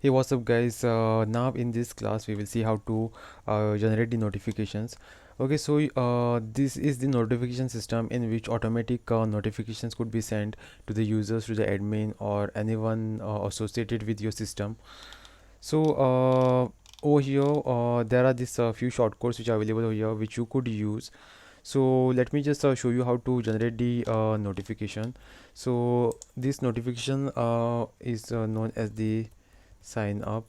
Hey, what's up, guys? Now in this class, we will see how to generate the notifications. Okay, so this is the notification system in which automatic notifications could be sent to the users, to the admin, or anyone associated with your system. So over here, there are this few shortcuts which are available over here, which you could use. So let me just show you how to generate the notification. So this notification is known as the sign up.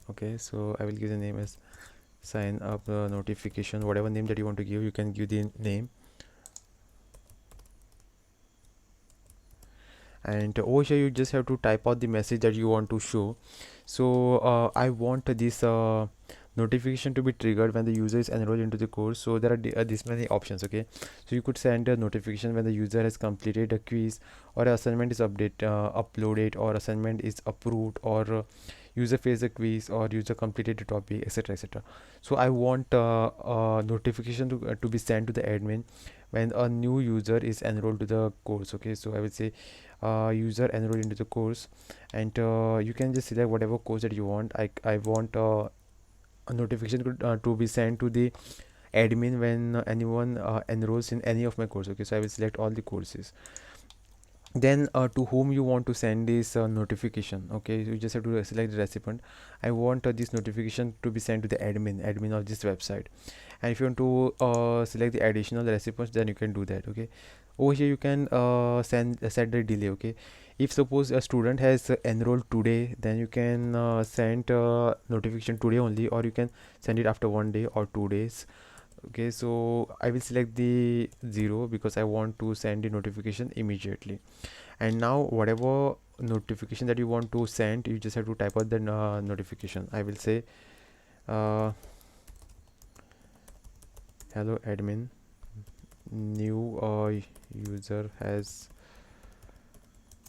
Okay, so I will give the name as sign up notification. Whatever name that you want to give, you can give the name. And over here you just have to type out the message that you want to show. So I want this notification to be triggered when the user is enrolled into the course. So there are this many options. Okay, so you could send a notification when the user has completed a quiz, or assignment is uploaded, or assignment is approved, or user faced a quiz, or user completed a topic, etc, etc. So I want notification to be sent to the admin when a new user is enrolled to the course. Okay, so I will say user enrolled into the course, and you can just select whatever course that you want. I want a notification to be sent to the admin when anyone enrolls in any of my course. Okay, so I will select all the courses. Then to whom you want to send this notification. Okay, you just have to select the recipient. I want this notification to be sent to the admin of this website. And if you want to select the additional recipients, then you can do that. Okay, over here you can set the delay. Okay, if suppose a student has enrolled today, then you can send notification today only, or you can send it after 1 day or 2 days. Okay, so I will select the 0 because I want to send the notification immediately. And now whatever notification that you want to send, you just have to type out the notification. I will say hello admin, new user has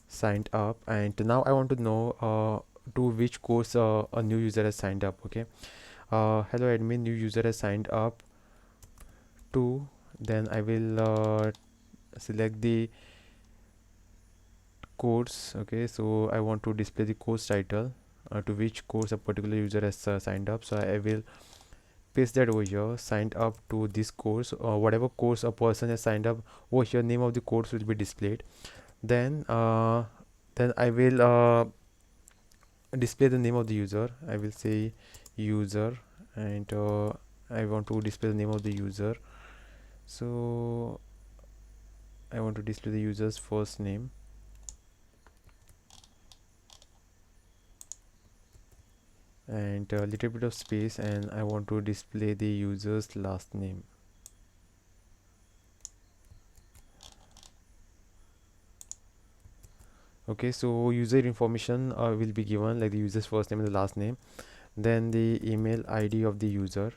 signed up. And now I want to know to which course a new user has signed up. Okay, hello admin, new user has signed up to. Then I will select the course. Okay, so I want to display the course title, to which course a particular user has signed up. So I will paste that over here, signed up to this course, whatever course a person has signed up. Over here name of the course will be displayed. Then I will display the name of the user. I will say user, and I want to display the name of the user. So I want to display the user's first name, and a little bit of space, and I want to display the user's last name. Okay, so user information will be given, like the user's first name and the last name, then the email ID of the user.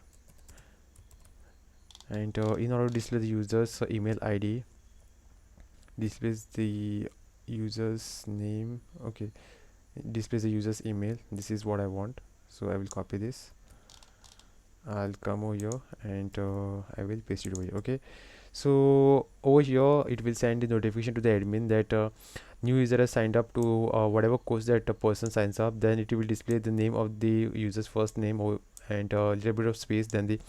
And in order to display the user's email ID, displays the user's name. Okay, displays the user's email. This is what I want, so I will copy this. I'll come over here, and I will paste it over here. Okay, so over here it will send the notification to the admin that new user has signed up to whatever course that a person signs up. Then it will display the name of the user's first name, and a little bit of space, then the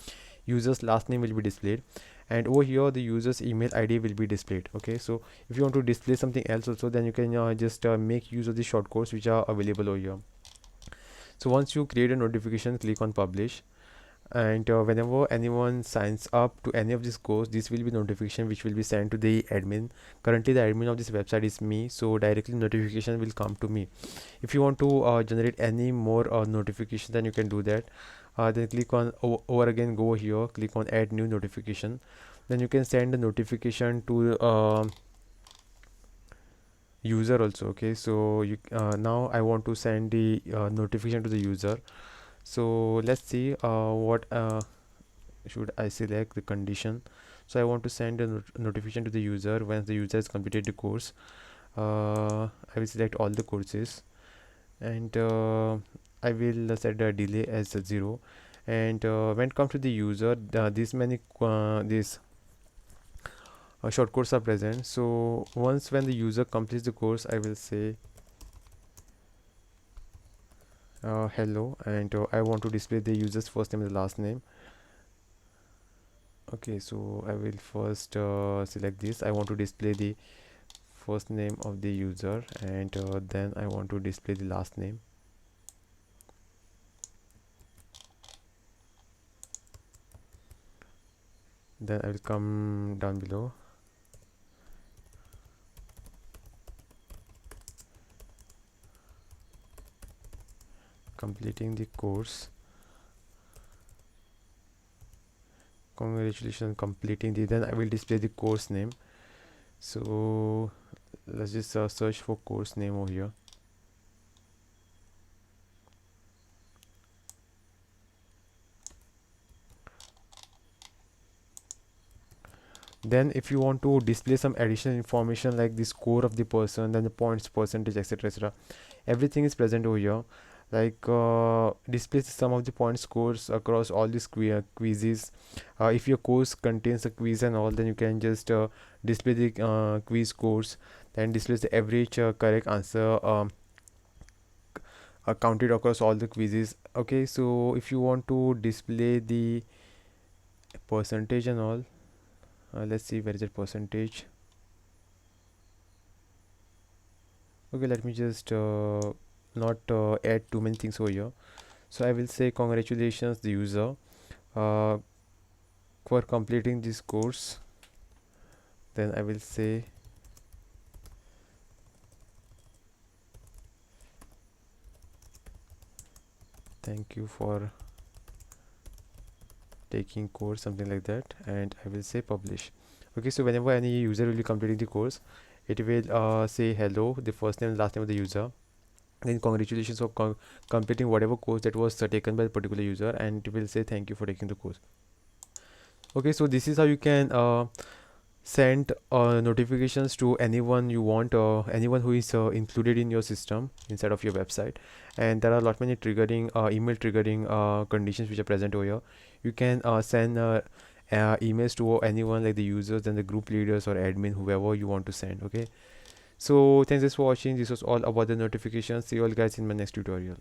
user's last name will be displayed, and over here the user's email ID will be displayed. Okay, so if you want to display something else also, then you can just make use of the shortcodes which are available over here. So once you create a notification, click on publish, and whenever anyone signs up to any of this course, this will be notification which will be sent to the admin. Currently the admin of this website is me, so directly notification will come to me. If you want to generate any more notification, then you can do that. Then click on over again, go here, click on add new notification. Then you can send the notification to user also. Okay, so you now I want to send the notification to the user. So let's see what should I select the condition. So I want to send a notification to the user once the user has completed the course. I will select all the courses, and I will set the delay as 0. And when it comes to the user, this many these short courses are present. So once when the user completes the course, I will say hello, and I want to display the user's first name and the last name. Okay, so I will first select this. I want to display the first name of the user, and then I want to display the last name. Then I will come down below, completing the course. Congratulations on completing the, then I will display the course name. So let's just search for course name over here. Then if you want to display some additional information like the score of the person, then the points percentage, etc, etc, everything is present over here. Like displays some of the point scores across all these quizzes. If your course contains a quiz and all, then you can just display the quiz scores. Then displays the average correct answer counted across all the quizzes. Okay, so if you want to display the percentage and all, let's see where is that percentage. Okay, let me just not add too many things over here. So I will say congratulations the user uh, for completing this course. Then I will say thank you for taking course, something like that, and I will say publish. Okay, so whenever any user will be completing the course, it will say hello, the first name and last name of the user, then congratulations for completing whatever course that was taken by the particular user, and it will say thank you for taking the course. Okay, so this is how you can send notifications to anyone you want, anyone who is included in your system inside of your website. And there are a lot many triggering email triggering conditions which are present over here. You can send emails to anyone like the users and the group leaders or admin, whoever you want to send. Okay, so thanks for watching. This was all about the notifications. See you all guys in my next tutorial.